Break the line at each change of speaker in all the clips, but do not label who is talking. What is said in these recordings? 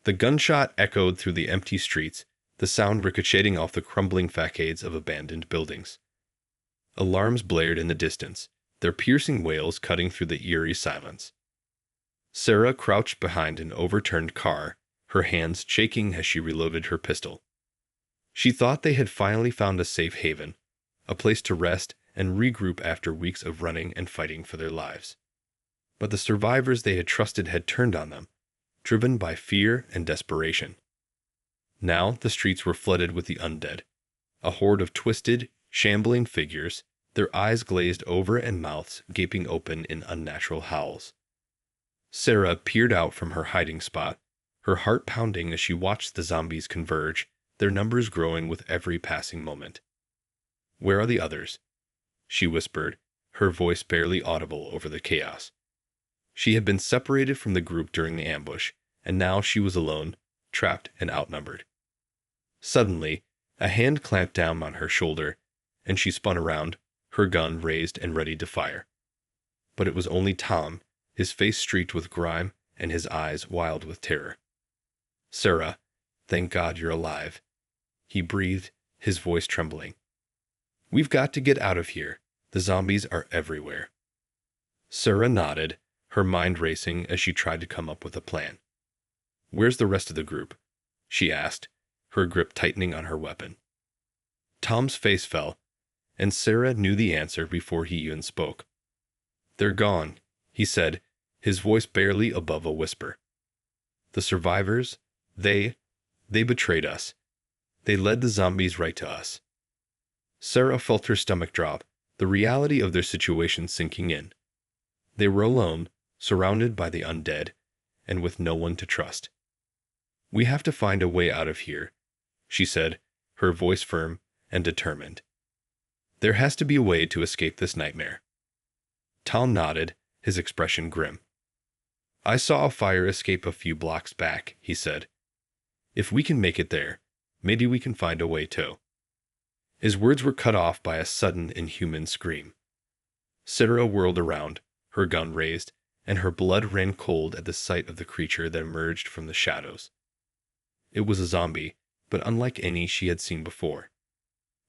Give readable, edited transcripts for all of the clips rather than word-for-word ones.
The gunshot echoed through the empty streets, the sound ricocheting off the crumbling facades of abandoned buildings. Alarms blared in the distance, their piercing wails cutting through the eerie silence. Sarah crouched behind an overturned car, her hands shaking as she reloaded her pistol. She thought they had finally found a safe haven, a place to rest and regroup after weeks of running and fighting for their lives. But the survivors they had trusted had turned on them, driven by fear and desperation. Now the streets were flooded with the undead, a horde of twisted, shambling figures, their eyes glazed over and mouths gaping open in unnatural howls. Sarah peered out from her hiding spot, her heart pounding as she watched the zombies converge, their numbers growing with every passing moment. "Where are the others?" she whispered, her voice barely audible over the chaos. She had been separated from the group during the ambush, and now she was alone, trapped and outnumbered. Suddenly, a hand clamped down on her shoulder, and she spun around, her gun raised and ready to fire. But it was only Tom, his face streaked with grime and his eyes wild with terror. "Sarah, thank God you're alive," he breathed, his voice trembling. "We've got to get out of here. The zombies are everywhere." Sarah nodded, her mind racing as she tried to come up with a plan. "Where's the rest of the group?" she asked, her grip tightening on her weapon. Tom's face fell, and Sarah knew the answer before he even spoke. "They're gone," he said, his voice barely above a whisper. "The survivors, they betrayed us. They led the zombies right to us." Sarah felt her stomach drop, the reality of their situation sinking in. They were alone, surrounded by the undead, and with no one to trust. "We have to find a way out of here," she said, her voice firm and determined. "There has to be a way to escape this nightmare." Tom nodded, his expression grim. "I saw a fire escape a few blocks back," he said. "If we can make it there, maybe we can find a way too." His words were cut off by a sudden inhuman scream. Sarah whirled around, her gun raised, and her blood ran cold at the sight of the creature that emerged from the shadows. It was a zombie, but unlike any she had seen before.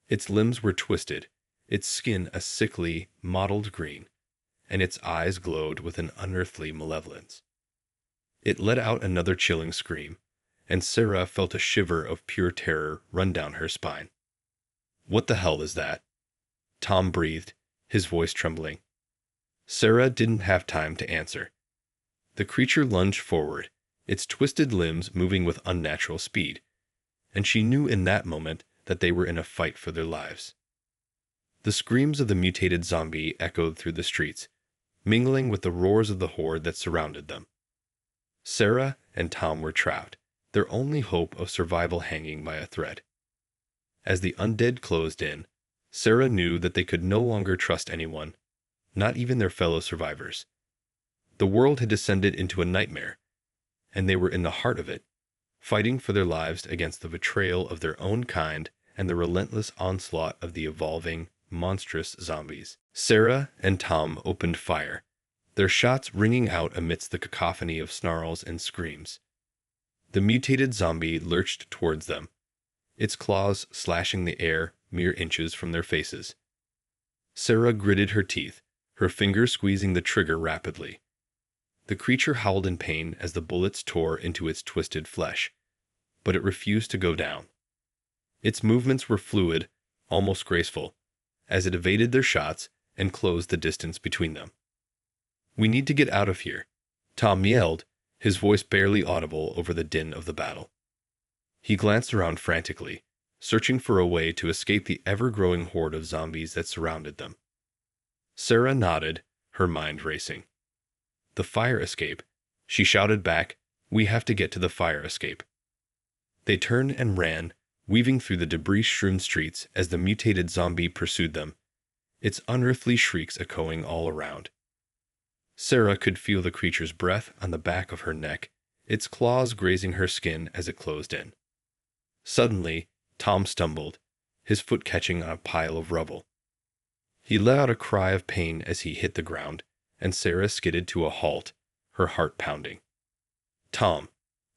Its limbs were twisted, its skin a sickly, mottled green, and its eyes glowed with an unearthly malevolence. It let out another chilling scream, and Sarah felt a shiver of pure terror run down her spine. "What the hell is that?" Tom breathed, his voice trembling. Sarah didn't have time to answer. The creature lunged forward, its twisted limbs moving with unnatural speed, and she knew in that moment that they were in a fight for their lives. The screams of the mutated zombie echoed through the streets, mingling with the roars of the horde that surrounded them. Sarah and Tom were trapped, their only hope of survival hanging by a thread. As the undead closed in, Sarah knew that they could no longer trust anyone, not even their fellow survivors. The world had descended into a nightmare, and they were in the heart of it, fighting for their lives against the betrayal of their own kind and the relentless onslaught of the evolving, monstrous zombies. Sarah and Tom opened fire, their shots ringing out amidst the cacophony of snarls and screams. The mutated zombie lurched towards them, its claws slashing the air mere inches from their faces. Sarah gritted her teeth, her fingers squeezing the trigger rapidly. The creature howled in pain as the bullets tore into its twisted flesh, but it refused to go down. Its movements were fluid, almost graceful, as it evaded their shots and closed the distance between them. "We need to get out of here," Tom yelled, his voice barely audible over the din of the battle. He glanced around frantically, searching for a way to escape the ever-growing horde of zombies that surrounded them. Sarah nodded, her mind racing. "The fire escape," she shouted back. "We have to get to the fire escape." They turned and ran, weaving through the debris-strewn streets as the mutated zombie pursued them, its unearthly shrieks echoing all around. Sarah could feel the creature's breath on the back of her neck, its claws grazing her skin as it closed in. Suddenly, Tom stumbled, his foot catching on a pile of rubble. He let out a cry of pain as he hit the ground, and Sarah skidded to a halt, her heart pounding. "Tom,"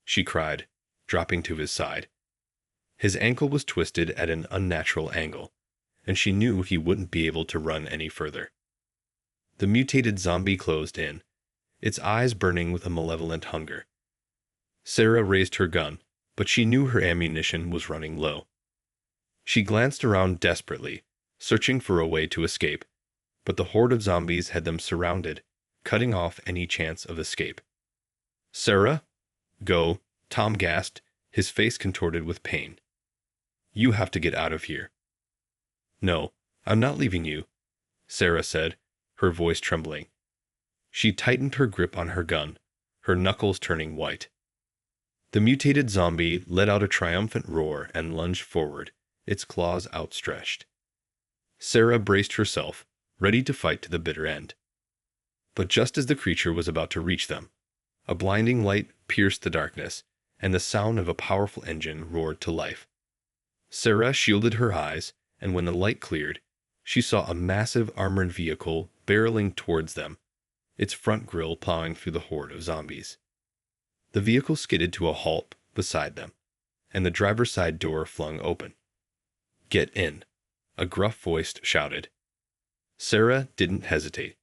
she cried, dropping to his side. His ankle was twisted at an unnatural angle, and she knew he wouldn't be able to run any further. The mutated zombie closed in, its eyes burning with a malevolent hunger. Sarah raised her gun, but she knew her ammunition was running low. She glanced around desperately, searching for a way to escape, but the horde of zombies had them surrounded, cutting off any chance of escape. "Sarah? Go," Tom gasped, his face contorted with pain. "You have to get out of here." "No, I'm not leaving you," Sarah said, her voice trembling. She tightened her grip on her gun, her knuckles turning white. The mutated zombie let out a triumphant roar and lunged forward, its claws outstretched. Sarah braced herself, ready to fight to the bitter end. But just as the creature was about to reach them, a blinding light pierced the darkness, and the sound of a powerful engine roared to life. Sarah shielded her eyes, and when the light cleared, she saw a massive armored vehicle barreling towards them, its front grille plowing through the horde of zombies. The vehicle skidded to a halt beside them, and the driver's side door flung open. "Get in," a gruff voice shouted. Sarah didn't hesitate.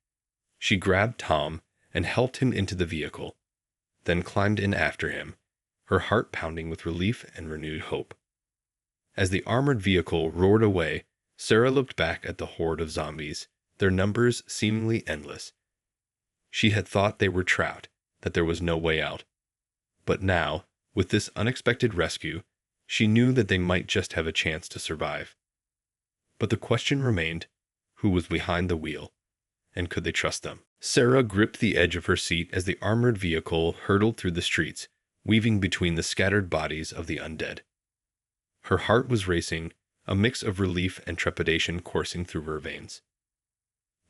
She grabbed Tom and helped him into the vehicle, then climbed in after him, her heart pounding with relief and renewed hope. As the armored vehicle roared away, Sarah looked back at the horde of zombies, their numbers seemingly endless. She had thought they were trapped, that there was no way out. But now, with this unexpected rescue, she knew that they might just have a chance to survive. But the question remained, who was behind the wheel, and could they trust them? Sarah gripped the edge of her seat as the armored vehicle hurtled through the streets, weaving between the scattered bodies of the undead. Her heart was racing, a mix of relief and trepidation coursing through her veins.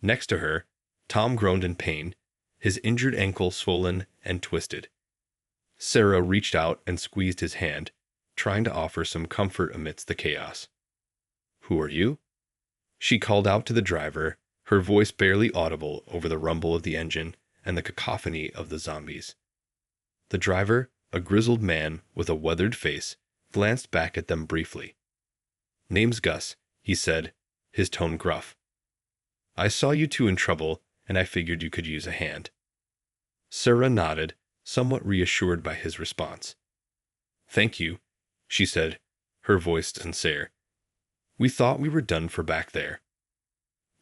Next to her, Tom groaned in pain, his injured ankle swollen and twisted. Sarah reached out and squeezed his hand, trying to offer some comfort amidst the chaos. "Who are you?" she called out to the driver, her voice barely audible over the rumble of the engine and the cacophony of the zombies. The driver, a grizzled man with a weathered face, glanced back at them briefly. "Name's Gus," he said, his tone gruff. "I saw you two in trouble, and I figured you could use a hand." Sarah nodded, somewhat reassured by his response. "Thank you," she said, her voice sincere. "We thought we were done for back there."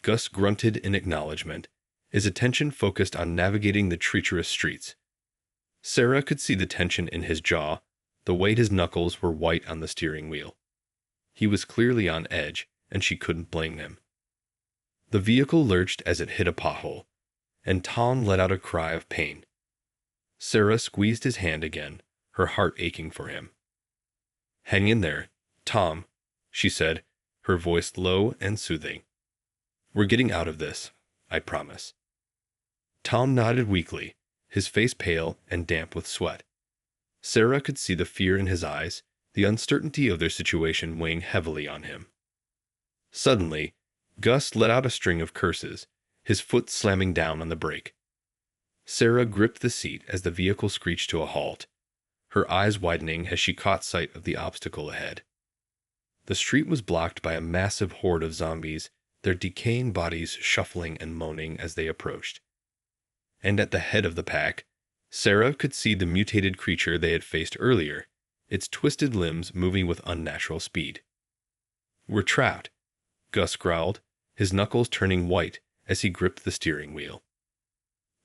Gus grunted in acknowledgement, his attention focused on navigating the treacherous streets. Sarah could see the tension in his jaw, the way his knuckles were white on the steering wheel. He was clearly on edge, and she couldn't blame him. The vehicle lurched as it hit a pothole, and Tom let out a cry of pain. Sarah squeezed his hand again, her heart aching for him. "Hang in there, Tom," she said, her voice low and soothing. "We're getting out of this, I promise." Tom nodded weakly, his face pale and damp with sweat. Sarah could see the fear in his eyes, the uncertainty of their situation weighing heavily on him. Suddenly, Gus let out a string of curses, his foot slamming down on the brake. Sarah gripped the seat as the vehicle screeched to a halt, her eyes widening as she caught sight of the obstacle ahead. The street was blocked by a massive horde of zombies, their decaying bodies shuffling and moaning as they approached. And at the head of the pack, Sarah could see the mutated creature they had faced earlier, its twisted limbs moving with unnatural speed. "We're trapped," Gus growled, his knuckles turning white as he gripped the steering wheel.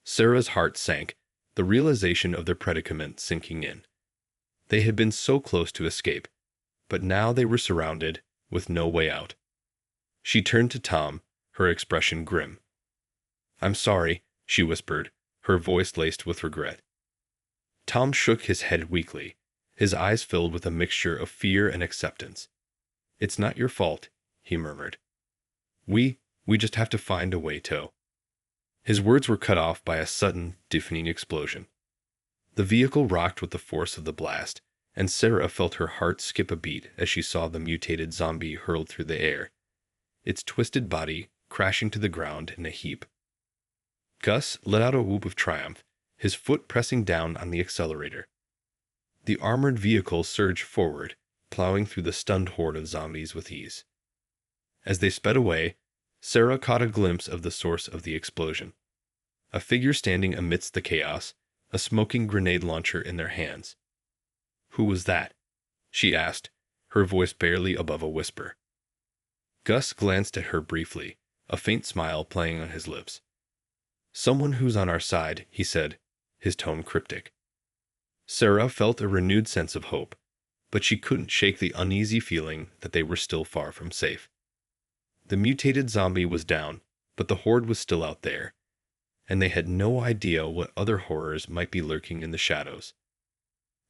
Sarah's heart sank, the realization of their predicament sinking in. They had been so close to escape, but now they were surrounded, with no way out. She turned to Tom, her expression grim. "I'm sorry," she whispered, her voice laced with regret. Tom shook his head weakly, his eyes filled with a mixture of fear and acceptance. "It's not your fault," he murmured. We just have to find a way to." His words were cut off by a sudden, deafening explosion. The vehicle rocked with the force of the blast, and Sarah felt her heart skip a beat as she saw the mutated zombie hurled through the air, its twisted body crashing to the ground in a heap. Gus let out a whoop of triumph, his foot pressing down on the accelerator. The armored vehicle surged forward, plowing through the stunned horde of zombies with ease. As they sped away, Sarah caught a glimpse of the source of the explosion. A figure standing amidst the chaos, a smoking grenade launcher in their hands. "Who was that?" she asked, her voice barely above a whisper. Gus glanced at her briefly, a faint smile playing on his lips. "Someone who's on our side," he said, his tone cryptic. Sarah felt a renewed sense of hope, but she couldn't shake the uneasy feeling that they were still far from safe. The mutated zombie was down, but the horde was still out there, and they had no idea what other horrors might be lurking in the shadows.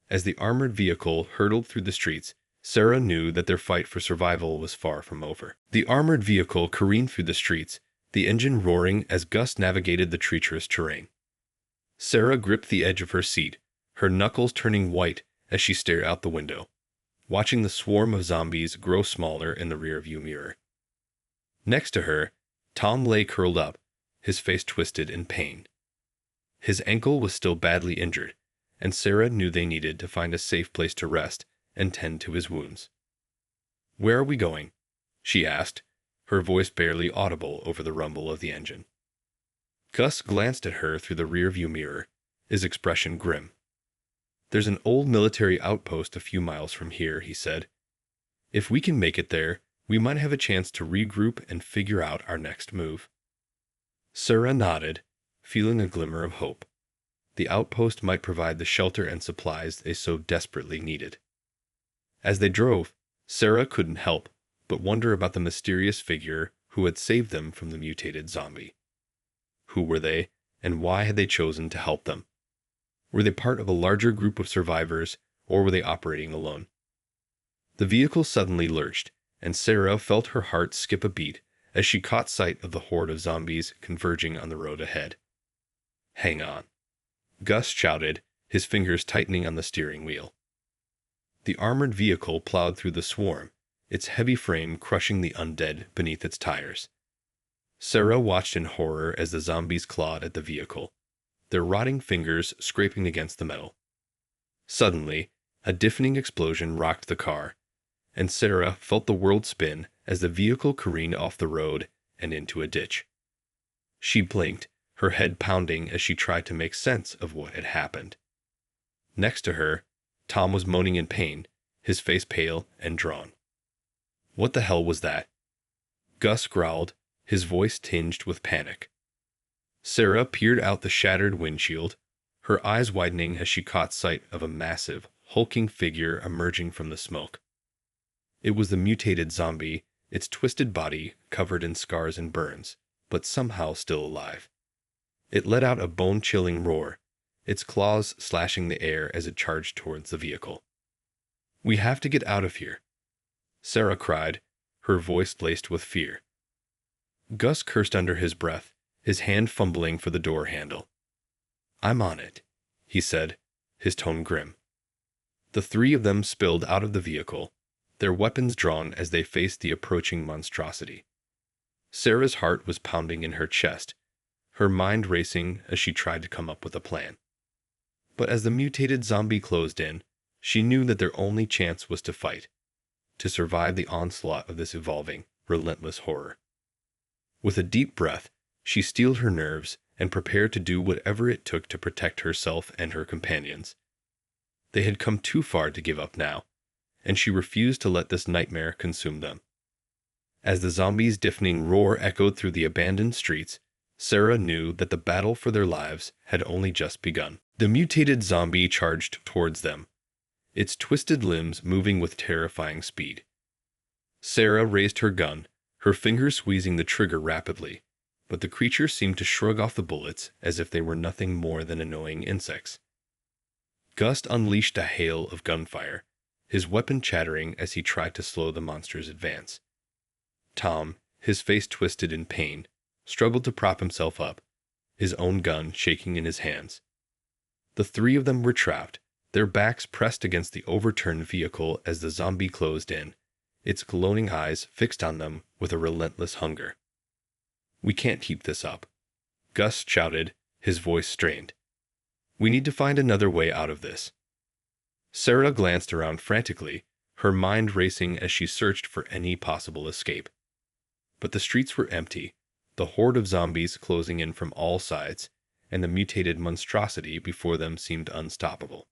As the armored vehicle hurtled through the streets, Sarah knew that their fight for survival was far from over. The armored vehicle careened through the streets, the engine roaring as Gus navigated the treacherous terrain. Sarah gripped the edge of her seat, her knuckles turning white as she stared out the window, watching the swarm of zombies grow smaller in the rearview mirror. Next to her, Tom lay curled up, his face twisted in pain. His ankle was still badly injured, and Sarah knew they needed to find a safe place to rest and tend to his wounds. "Where are we going?" she asked, her voice barely audible over the rumble of the engine. Gus glanced at her through the rearview mirror, his expression grim. "There's an old military outpost a few miles from here," he said. "If we can make it there, we might have a chance to regroup and figure out our next move." Sarah nodded, feeling a glimmer of hope. The outpost might provide the shelter and supplies they so desperately needed. As they drove, Sarah couldn't help but wonder about the mysterious figure who had saved them from the mutated zombie. Who were they, and why had they chosen to help them? Were they part of a larger group of survivors, or were they operating alone? The vehicle suddenly lurched, and Sarah felt her heart skip a beat as she caught sight of the horde of zombies converging on the road ahead. "Hang on," Gus shouted, his fingers tightening on the steering wheel. The armored vehicle plowed through the swarm, its heavy frame crushing the undead beneath its tires. Sarah watched in horror as the zombies clawed at the vehicle, their rotting fingers scraping against the metal. Suddenly, a deafening explosion rocked the car, and Sarah felt the world spin as the vehicle careened off the road and into a ditch. She blinked, her head pounding as she tried to make sense of what had happened. Next to her, Tom was moaning in pain, his face pale and drawn. "What the hell was that?" Gus growled, his voice tinged with panic. Sarah peered out the shattered windshield, her eyes widening as she caught sight of a massive, hulking figure emerging from the smoke. It was the mutated zombie, its twisted body covered in scars and burns, but somehow still alive. It let out a bone-chilling roar, its claws slashing the air as it charged towards the vehicle. "We have to get out of here," Sarah cried, her voice laced with fear. Gus cursed under his breath, his hand fumbling for the door handle. "I'm on it," he said, his tone grim. The three of them spilled out of the vehicle, their weapons drawn as they faced the approaching monstrosity. Sarah's heart was pounding in her chest, her mind racing as she tried to come up with a plan. But as the mutated zombie closed in, she knew that their only chance was to fight, to survive the onslaught of this evolving, relentless horror. With a deep breath, she steeled her nerves and prepared to do whatever it took to protect herself and her companions. They had come too far to give up now, and she refused to let this nightmare consume them. As the zombies' deafening roar echoed through the abandoned streets, Sarah knew that the battle for their lives had only just begun. The mutated zombie charged towards them, its twisted limbs moving with terrifying speed. Sarah raised her gun, her fingers squeezing the trigger rapidly, but the creature seemed to shrug off the bullets as if they were nothing more than annoying insects. Gus unleashed a hail of gunfire, his weapon chattering as he tried to slow the monster's advance. Tom, his face twisted in pain, struggled to prop himself up, his own gun shaking in his hands. The three of them were trapped, their backs pressed against the overturned vehicle as the zombie closed in, its glowing eyes fixed on them with a relentless hunger. "We can't keep this up," Gus shouted, his voice strained. "We need to find another way out of this." Sarah glanced around frantically, her mind racing as she searched for any possible escape. But the streets were empty, the horde of zombies closing in from all sides, and the mutated monstrosity before them seemed unstoppable.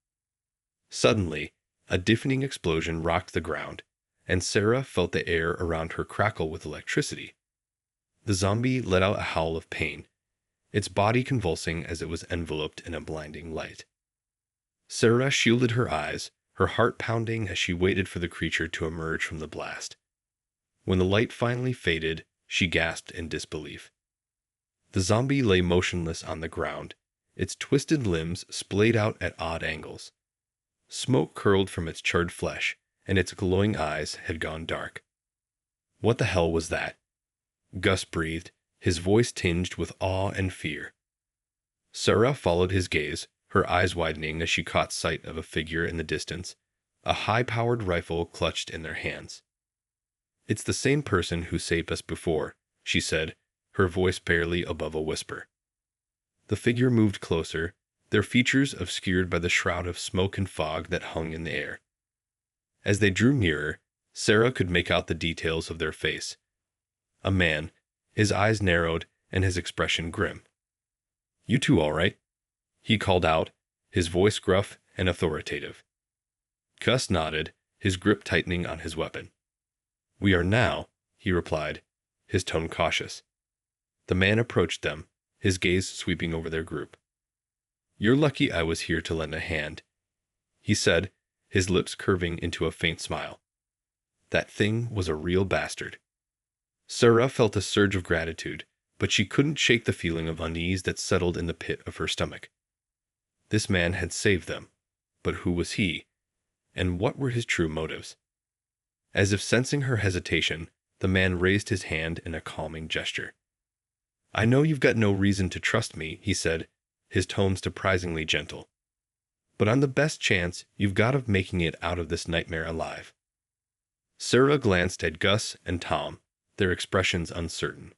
Suddenly, a deafening explosion rocked the ground, and Sarah felt the air around her crackle with electricity. The zombie let out a howl of pain, its body convulsing as it was enveloped in a blinding light. Sarah shielded her eyes, her heart pounding as she waited for the creature to emerge from the blast. When the light finally faded, she gasped in disbelief. The zombie lay motionless on the ground, its twisted limbs splayed out at odd angles. Smoke curled from its charred flesh, and its glowing eyes had gone dark. What the hell was that? Gus breathed, his voice tinged with awe and fear. Sarah followed his gaze, her eyes widening as she caught sight of a figure in the distance, a high-powered rifle clutched in their hands. "It's the same person who saved us before," she said, her voice barely above a whisper. The figure moved closer, their features obscured by the shroud of smoke and fog that hung in the air. As they drew nearer, Sarah could make out the details of their face. A man, his eyes narrowed and his expression grim. "You two all right?" he called out, his voice gruff and authoritative. Gus nodded, his grip tightening on his weapon. "We are now," he replied, his tone cautious. The man approached them, his gaze sweeping over their group. "You're lucky I was here to lend a hand," he said, his lips curving into a faint smile. "That thing was a real bastard." Sarah felt a surge of gratitude, but she couldn't shake the feeling of unease that settled in the pit of her stomach. This man had saved them, but who was he, and what were his true motives? As if sensing her hesitation, the man raised his hand in a calming gesture. "I know you've got no reason to trust me," he said, his tone surprisingly gentle. "But on the best chance you've got of making it out of this nightmare alive." Sarah glanced at Gus and Tom, their expressions uncertain.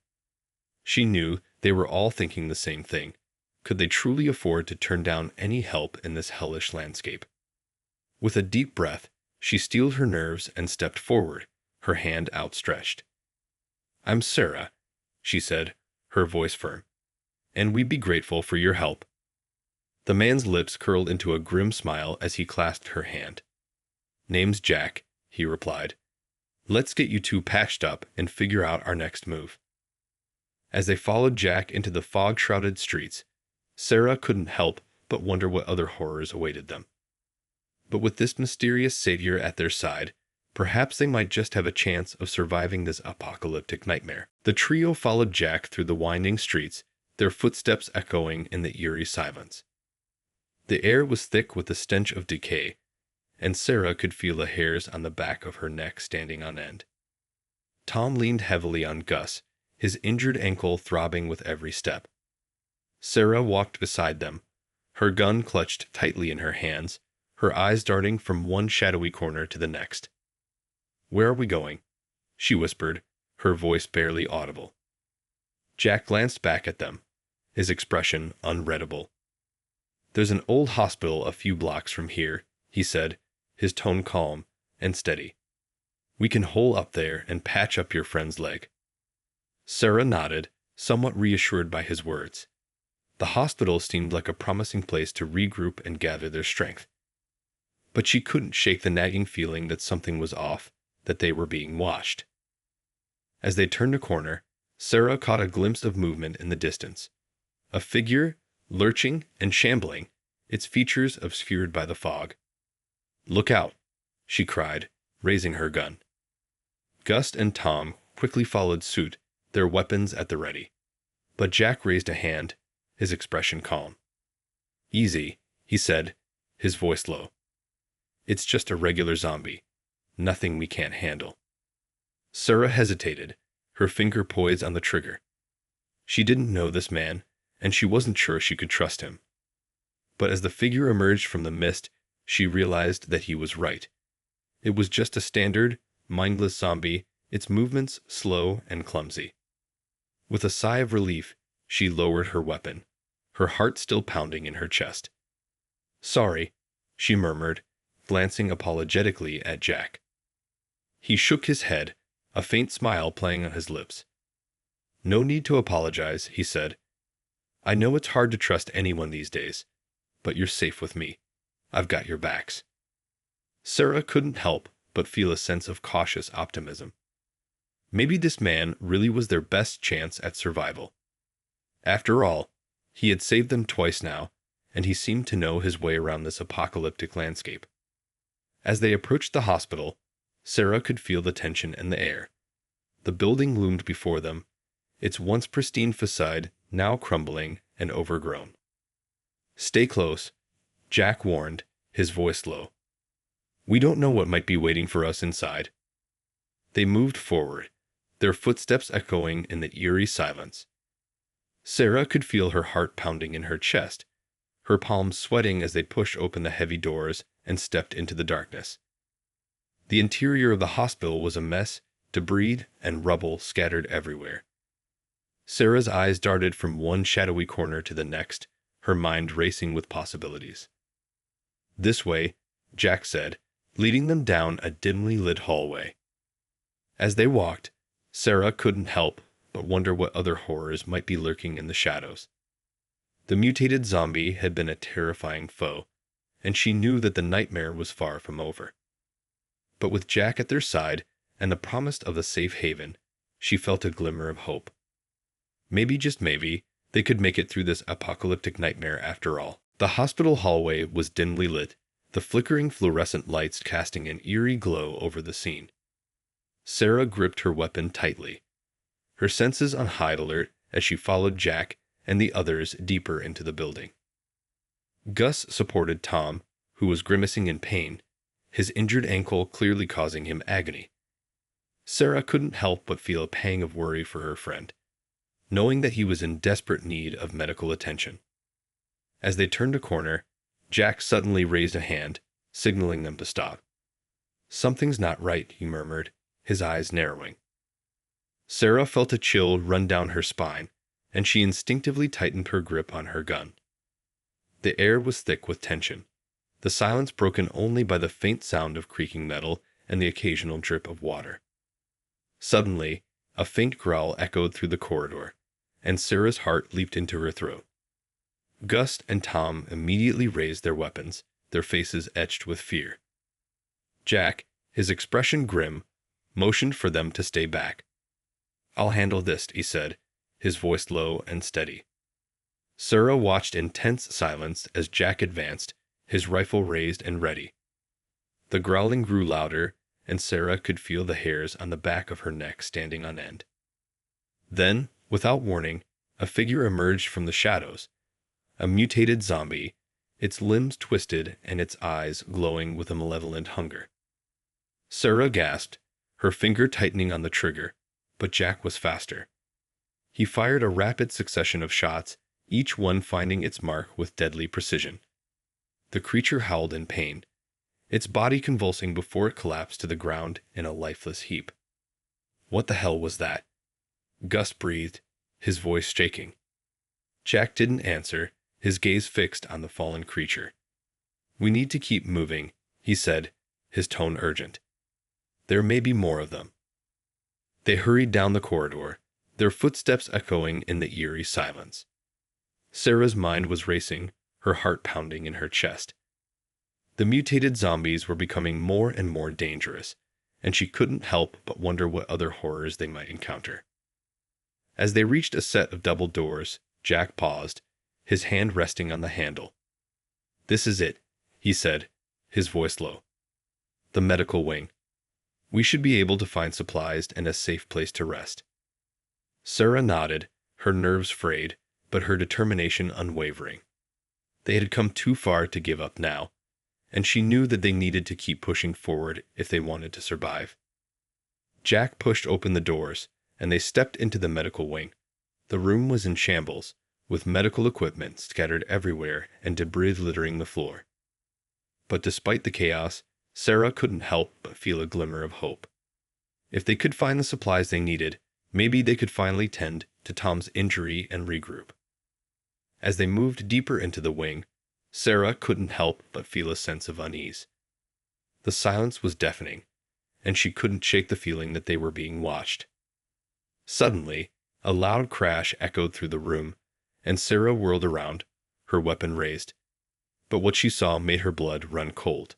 She knew they were all thinking the same thing. Could they truly afford to turn down any help in this hellish landscape? With a deep breath, she steeled her nerves and stepped forward, her hand outstretched. "I'm Sarah," she said, her voice firm, "and we'd be grateful for your help." The man's lips curled into a grim smile as he clasped her hand. "Name's Jack," he replied. "Let's get you two patched up and figure out our next move." As they followed Jack into the fog-shrouded streets, Sarah couldn't help but wonder what other horrors awaited them. But with this mysterious savior at their side, perhaps they might just have a chance of surviving this apocalyptic nightmare. The trio followed Jack through the winding streets, their footsteps echoing in the eerie silence. The air was thick with the stench of decay, and Sarah could feel the hairs on the back of her neck standing on end. Tom leaned heavily on Gus, his injured ankle throbbing with every step. Sarah walked beside them, her gun clutched tightly in her hands, her eyes darting from one shadowy corner to the next. "Where are we going?" she whispered, her voice barely audible. Jack glanced back at them, his expression unreadable. "There's an old hospital a few blocks from here," he said, his tone calm and steady. "We can hole up there and patch up your friend's leg." Sarah nodded, somewhat reassured by his words. The hospital seemed like a promising place to regroup and gather their strength. But she couldn't shake the nagging feeling that something was off, that they were being watched. As they turned a corner, Sarah caught a glimpse of movement in the distance. A figure, lurching and shambling, its features obscured by the fog. "Look out!" she cried, raising her gun. Gus and Tom quickly followed suit, their weapons at the ready. But Jack raised a hand, his expression calm. "Easy," he said, his voice low. "It's just a regular zombie. Nothing we can't handle." Sarah hesitated, her finger poised on the trigger. She didn't know this man, and she wasn't sure she could trust him. But as the figure emerged from the mist, she realized that he was right. It was just a standard, mindless zombie, its movements slow and clumsy. With a sigh of relief, she lowered her weapon, her heart still pounding in her chest. "Sorry," she murmured, glancing apologetically at Jack. He shook his head, a faint smile playing on his lips. "No need to apologize," he said. "I know it's hard to trust anyone these days, but you're safe with me. I've got your backs." Sarah couldn't help but feel a sense of cautious optimism. Maybe this man really was their best chance at survival. After all, he had saved them twice now, and he seemed to know his way around this apocalyptic landscape. As they approached the hospital, Sarah could feel the tension in the air. The building loomed before them, its once pristine facade now crumbling and overgrown. "Stay close," Jack warned, his voice low. "We don't know what might be waiting for us inside." They moved forward, their footsteps echoing in the eerie silence. Sarah could feel her heart pounding in her chest, her palms sweating as they pushed open the heavy doors and stepped into the darkness. The interior of the hospital was a mess, debris and rubble scattered everywhere. Sarah's eyes darted from one shadowy corner to the next, her mind racing with possibilities. "This way," Jack said, leading them down a dimly lit hallway. As they walked, Sarah couldn't help but wonder what other horrors might be lurking in the shadows. The mutated zombie had been a terrifying foe, and she knew that the nightmare was far from over. But with Jack at their side and the promise of a safe haven, she felt a glimmer of hope. Maybe, just maybe, they could make it through this apocalyptic nightmare after all. The hospital hallway was dimly lit, the flickering fluorescent lights casting an eerie glow over the scene. Sarah gripped her weapon tightly, her senses on high alert as she followed Jack and the others deeper into the building. Gus supported Tom, who was grimacing in pain, his injured ankle clearly causing him agony. Sarah couldn't help but feel a pang of worry for her friend, knowing that he was in desperate need of medical attention. As they turned a corner, Jack suddenly raised a hand, signaling them to stop. "Something's not right," he murmured, his eyes narrowing. Sarah felt a chill run down her spine, and she instinctively tightened her grip on her gun. The air was thick with tension, the silence broken only by the faint sound of creaking metal and the occasional drip of water. Suddenly, a faint growl echoed through the corridor, and Sarah's heart leaped into her throat. Gus and Tom immediately raised their weapons, their faces etched with fear. Jack, his expression grim, motioned for them to stay back. "I'll handle this," he said, his voice low and steady. Sarah watched in tense silence as Jack advanced, his rifle raised and ready. The growling grew louder, and Sarah could feel the hairs on the back of her neck standing on end. Then, without warning, a figure emerged from the shadows, a mutated zombie, its limbs twisted and its eyes glowing with a malevolent hunger. Sarah gasped, her finger tightening on the trigger, but Jack was faster. He fired a rapid succession of shots, each one finding its mark with deadly precision. The creature howled in pain, its body convulsing before it collapsed to the ground in a lifeless heap. "What the hell was that?" Gus breathed, his voice shaking. Jack didn't answer, his gaze fixed on the fallen creature. "We need to keep moving," he said, his tone urgent. "There may be more of them." They hurried down the corridor, their footsteps echoing in the eerie silence. Sarah's mind was racing, her heart pounding in her chest. The mutated zombies were becoming more and more dangerous, and she couldn't help but wonder what other horrors they might encounter. As they reached a set of double doors, Jack paused, his hand resting on the handle. "This is it," he said, his voice low. "The medical wing. We should be able to find supplies and a safe place to rest." Sarah nodded, her nerves frayed, but her determination unwavering. They had come too far to give up now, and she knew that they needed to keep pushing forward if they wanted to survive. Jack pushed open the doors, and they stepped into the medical wing. The room was in shambles, with medical equipment scattered everywhere and debris littering the floor. But despite the chaos, Sarah couldn't help but feel a glimmer of hope. If they could find the supplies they needed, maybe they could finally tend to Tom's injury and regroup. As they moved deeper into the wing, Sarah couldn't help but feel a sense of unease. The silence was deafening, and she couldn't shake the feeling that they were being watched. Suddenly, a loud crash echoed through the room, and Sarah whirled around, her weapon raised. But what she saw made her blood run cold.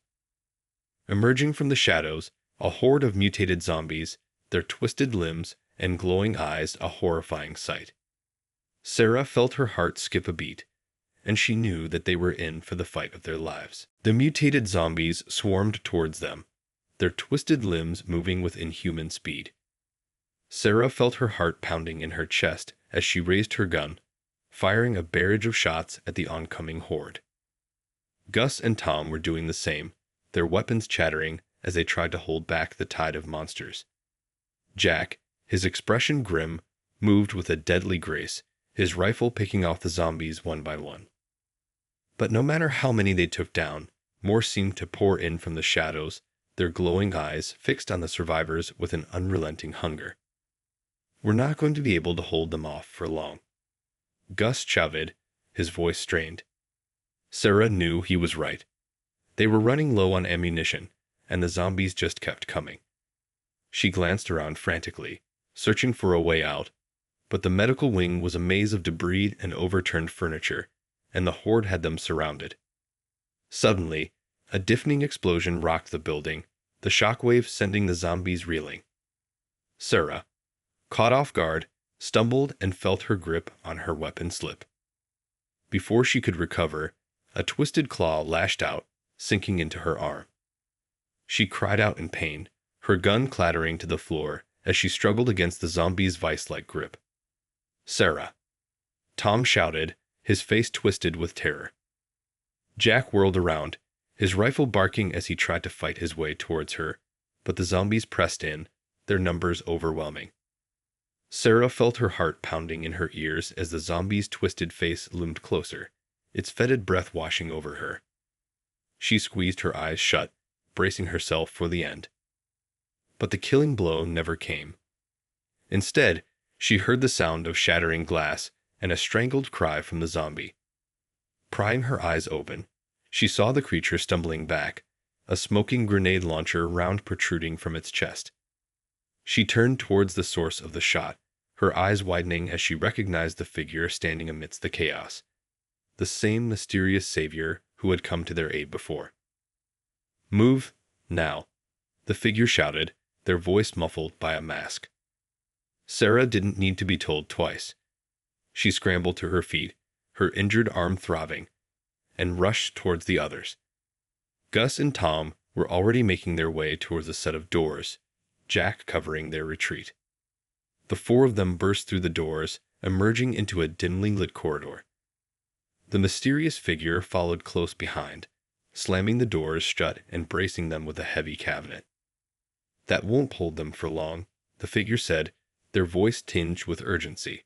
Emerging from the shadows, a horde of mutated zombies, their twisted limbs and glowing eyes a horrifying sight. Sarah felt her heart skip a beat, and she knew that they were in for the fight of their lives. The mutated zombies swarmed towards them, their twisted limbs moving with inhuman speed. Sarah felt her heart pounding in her chest as she raised her gun, firing a barrage of shots at the oncoming horde. Gus and Tom were doing the same, their weapons chattering as they tried to hold back the tide of monsters. Jack, his expression grim, moved with a deadly grace, his rifle picking off the zombies one by one. But no matter how many they took down, more seemed to pour in from the shadows, their glowing eyes fixed on the survivors with an unrelenting hunger. "We're not going to be able to hold them off for long," Gus shouted, his voice strained. Sarah knew he was right. They were running low on ammunition, and the zombies just kept coming. She glanced around frantically, searching for a way out, but the medical wing was a maze of debris and overturned furniture, and the horde had them surrounded. Suddenly, a deafening explosion rocked the building, the shockwave sending the zombies reeling. Sarah, caught off guard, stumbled and felt her grip on her weapon slip. Before she could recover, a twisted claw lashed out, sinking into her arm. She cried out in pain, her gun clattering to the floor as she struggled against the zombie's vice-like grip. "Sarah!" Tom shouted, his face twisted with terror. Jack whirled around, his rifle barking as he tried to fight his way towards her, but the zombies pressed in, their numbers overwhelming. Sarah felt her heart pounding in her ears as the zombie's twisted face loomed closer, its fetid breath washing over her. She squeezed her eyes shut, bracing herself for the end. But the killing blow never came. Instead, she heard the sound of shattering glass and a strangled cry from the zombie. Prying her eyes open, she saw the creature stumbling back, a smoking grenade launcher round protruding from its chest. She turned towards the source of the shot, her eyes widening as she recognized the figure standing amidst the chaos. The same mysterious savior who had come to their aid before. "Move, now," the figure shouted, their voice muffled by a mask. Sarah didn't need to be told twice. She scrambled to her feet, her injured arm throbbing, and rushed towards the others. Gus and Tom were already making their way towards a set of doors, Jack covering their retreat. The four of them burst through the doors, emerging into a dimly lit corridor. The mysterious figure followed close behind, slamming the doors shut and bracing them with a heavy cabinet. "That won't hold them for long," the figure said, their voice tinged with urgency.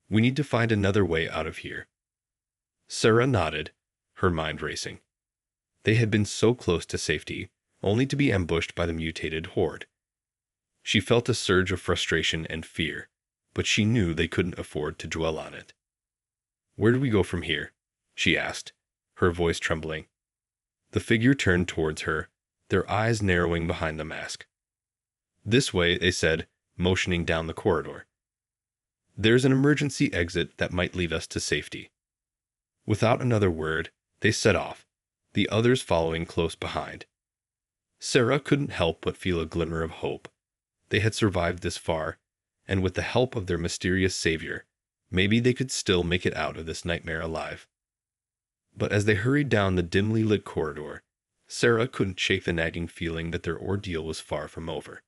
"We need to find another way out of here." Sarah nodded, her mind racing. They had been so close to safety, only to be ambushed by the mutated horde. She felt a surge of frustration and fear, but she knew they couldn't afford to dwell on it. "Where do we go from here?" she asked, her voice trembling. The figure turned towards her, their eyes narrowing behind the mask. "This way," they said, motioning down the corridor. "There's an emergency exit that might lead us to safety." Without another word, they set off, the others following close behind. Sarah couldn't help but feel a glimmer of hope. They had survived this far, and with the help of their mysterious savior, maybe they could still make it out of this nightmare alive. But as they hurried down the dimly lit corridor, Sarah couldn't shake the nagging feeling that their ordeal was far from over.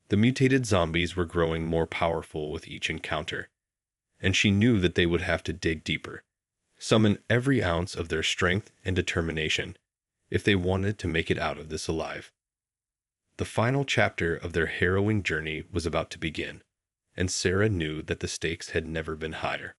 The mutated zombies were growing more powerful with each encounter, and she knew that they would have to dig deeper, summon every ounce of their strength and determination, if they wanted to make it out of this alive. The final chapter of their harrowing journey was about to begin, and Sarah knew that the stakes had never been higher.